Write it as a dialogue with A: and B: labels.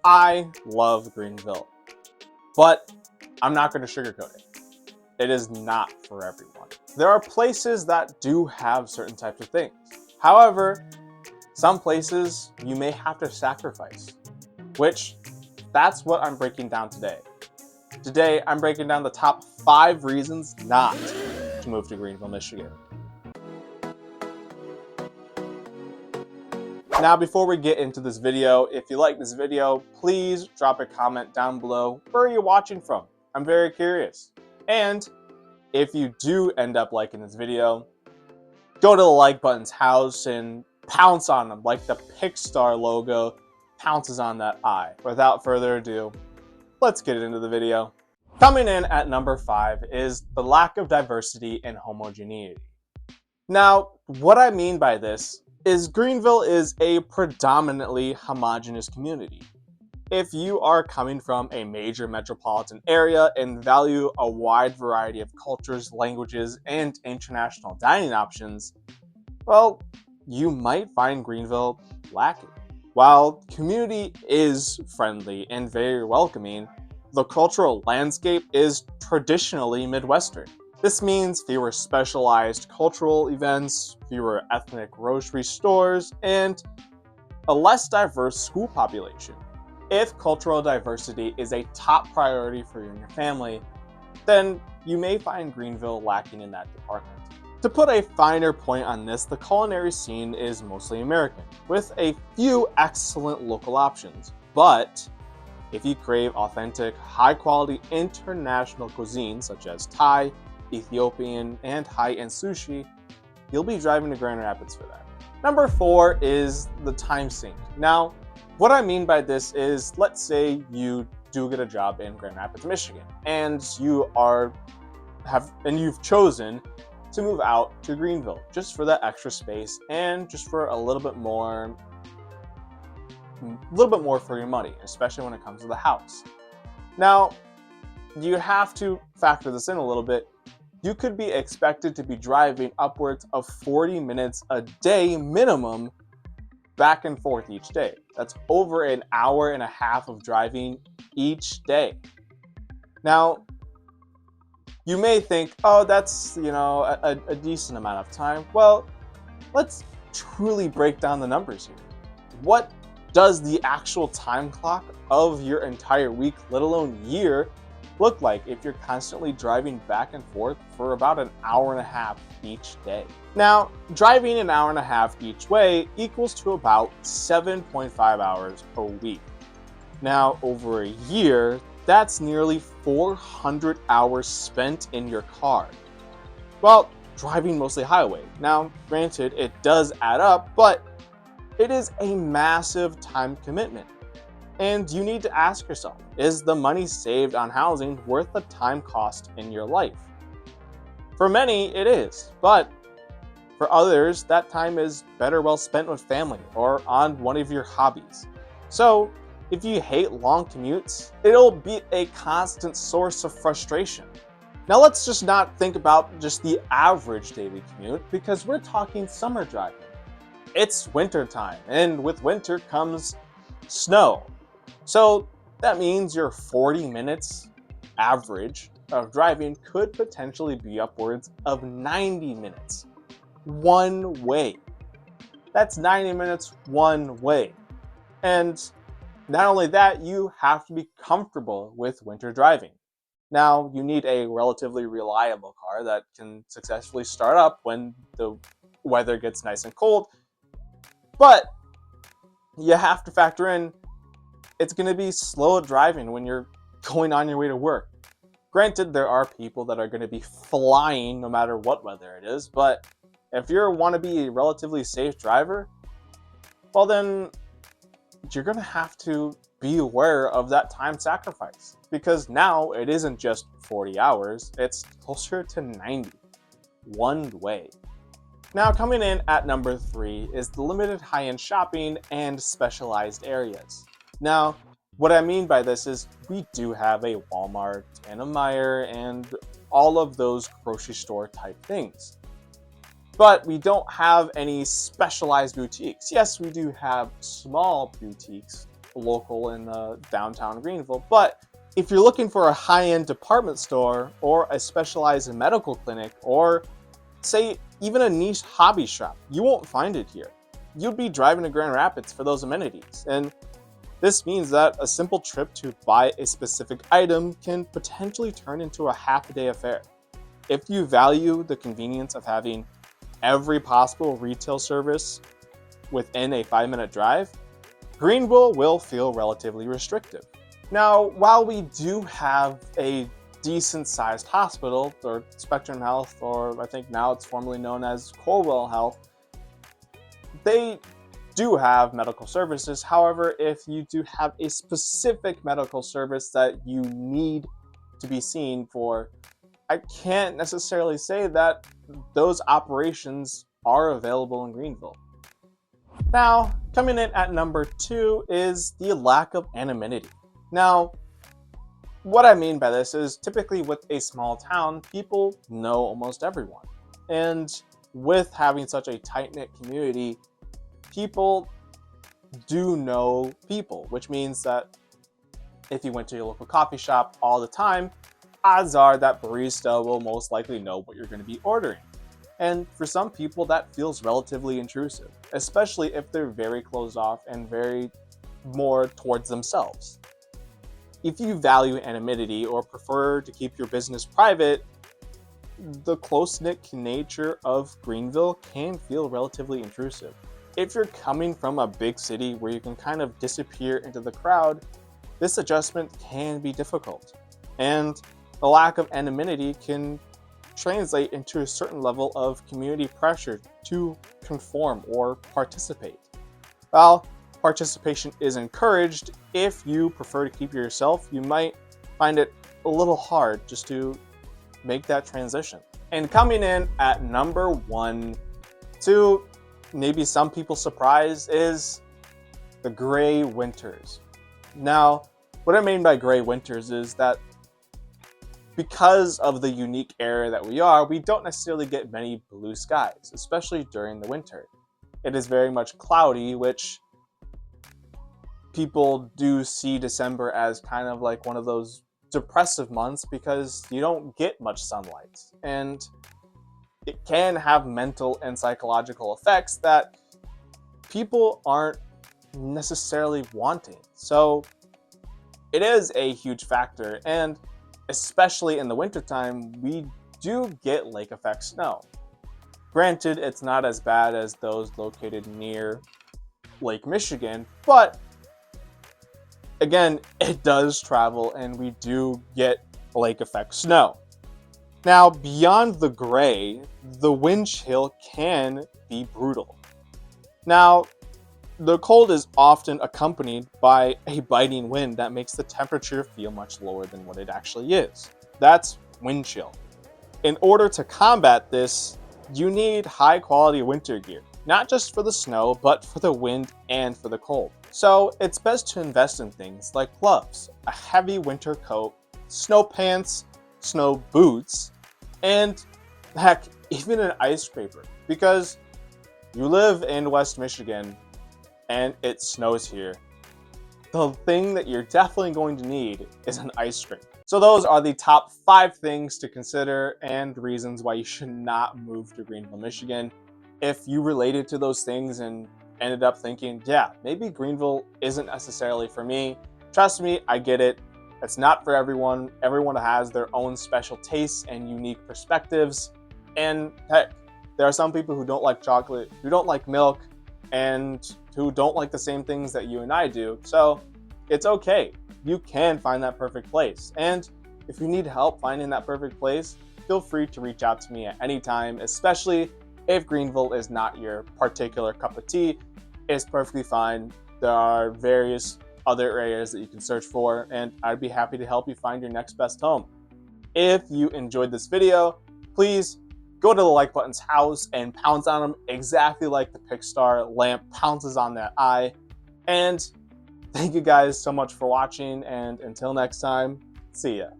A: I love Greenville, but I'm not going to sugarcoat it. It is not for everyone. There are places that do have certain types of things. However, some places you may have to sacrifice, which that's what I'm breaking down today. Today, I'm breaking down the top 5 reasons not to move to Greenville, Michigan. Now, before we get into this video, if you like this video, please drop a comment down below. Where are you watching from? I'm very curious. And if you do end up liking this video, go to the like button's house and pounce on them like the Pixar logo pounces on that eye. Without further ado, let's get into the video. Coming in at number 5 is the lack of diversity and homogeneity. Now, what I mean by this is Greenville is a predominantly homogeneous community. If you are coming from a major metropolitan area and value a wide variety of cultures, languages, and international dining options, well, you might find Greenville lacking. While community is friendly and very welcoming, the cultural landscape is traditionally Midwestern. This means fewer specialized cultural events, fewer ethnic grocery stores, and a less diverse school population. If cultural diversity is a top priority for you and your family, then you may find Greenville lacking in that department. To put a finer point on this, the culinary scene is mostly American, with a few excellent local options. But if you crave authentic, high-quality international cuisine such as Thai, Ethiopian, and high-end sushi, you'll be driving to Grand Rapids for that. Number 4 is the time sink. Now, what I mean by this is, let's say you do get a job in Grand Rapids, Michigan, and you've chosen to move out to Greenville just for that extra space and just for a little bit more for your money, especially when it comes to the house. Now, you have to factor this in a little bit. You could be expected to be driving upwards of 40 minutes a day minimum back and forth each day. That's over an hour and a half of driving each day. Now, you may think, oh, that's, a decent amount of time. Well, let's truly break down the numbers here. What does the actual time clock of your entire week, let alone year, look like if you're constantly driving back and forth for about an hour and a half each day? Now, driving an hour and a half each way equals to about 7.5 hours a week. Now, over a year, that's nearly 400 hours spent in your car. Well, driving mostly highway. Now, granted, it does add up, but it is a massive time commitment. And you need to ask yourself, is the money saved on housing worth the time cost in your life? For many, it is, but for others, that time is better well spent with family or on one of your hobbies. So, if you hate long commutes, it'll be a constant source of frustration. Now, let's just not think about just the average daily commute, because we're talking summer driving. It's winter time, and with winter comes snow. So that means your 40 minutes average of driving could potentially be upwards of 90 minutes one way. That's 90 minutes one way. And not only that, you have to be comfortable with winter driving. Now, you need a relatively reliable car that can successfully start up when the weather gets nice and cold. But you have to factor in it's going to be slow driving when you're going on your way to work. Granted, there are people that are going to be flying no matter what weather it is, but if you want to be a relatively safe driver, well then, you're going to have to be aware of that time sacrifice. Because now it isn't just 40 hours, it's closer to 90, one way. Now, coming in at number 3 is the limited high-end shopping and specialized areas. Now, what I mean by this is we do have a Walmart and a Meijer and all of those grocery store type things. But we don't have any specialized boutiques. Yes, we do have small boutiques local in downtown Greenville. But if you're looking for a high-end department store or a specialized medical clinic or say even a niche hobby shop, you won't find it here. You'd be driving to Grand Rapids for those amenities. And this means that a simple trip to buy a specific item can potentially turn into a half-a-day affair. If you value the convenience of having every possible retail service within a 5-minute drive, Greenville will feel relatively restrictive. Now, while we do have a decent-sized hospital, or Spectrum Health, or I think now it's formerly known as Corewell Health, they do have medical services. However, if you do have a specific medical service that you need to be seen for, I can't necessarily say that those operations are available in Greenville. Now, coming in at number 2 is the lack of anonymity. Now, what I mean by this is typically with a small town, people know almost everyone. And with having such a tight-knit community, people do know people, which means that if you went to your local coffee shop all the time, odds are that barista will most likely know what you're going to be ordering. And for some people, that feels relatively intrusive, especially if they're very closed off and very more towards themselves. If you value anonymity or prefer to keep your business private, the close-knit nature of Greenville can feel relatively intrusive. If you're coming from a big city where you can kind of disappear into the crowd, this adjustment can be difficult. And the lack of anonymity can translate into a certain level of community pressure to conform or participate. While participation is encouraged, if you prefer to keep it yourself, you might find it a little hard just to make that transition. And coming in at number 1, to maybe some people's surprise, is the gray winters. Now, what I mean by gray winters is that because of the unique area that we are, we don't necessarily get many blue skies, especially during the winter. It is very much cloudy, which people do see December as kind of like one of those depressive months because you don't get much sunlight. And it can have mental and psychological effects that people aren't necessarily wanting. So it is a huge factor, and especially in the wintertime, we do get lake effect snow. Granted, it's not as bad as those located near Lake Michigan, but again, it does travel and we do get lake effect snow. Now, beyond the gray, the wind chill can be brutal. Now, the cold is often accompanied by a biting wind that makes the temperature feel much lower than what it actually is. That's wind chill. In order to combat this, you need high quality winter gear, not just for the snow, but for the wind and for the cold. So it's best to invest in things like gloves, a heavy winter coat, snow pants, snow boots, and heck, even an ice scraper, because you live in West Michigan and it snows here. The thing that you're definitely going to need is an ice scraper. So those are the top 5 things to consider and reasons why you should not move to Greenville, Michigan. If you related to those things and ended up thinking, yeah, maybe Greenville isn't necessarily for me, trust me, I get it. It's not for everyone. Everyone has their own special tastes and unique perspectives. And heck, there are some people who don't like chocolate, who don't like milk, and who don't like the same things that you and I do. So it's okay. You can find that perfect place. And if you need help finding that perfect place, feel free to reach out to me at any time, especially if Greenville is not your particular cup of tea. It's perfectly fine. There are various other areas that you can search for, and I'd be happy to help you find your next best home. If you enjoyed this video, please go to the like button's house and pounce on them exactly like the Pixar lamp pounces on that eye. And thank you guys so much for watching, and until next time, see ya.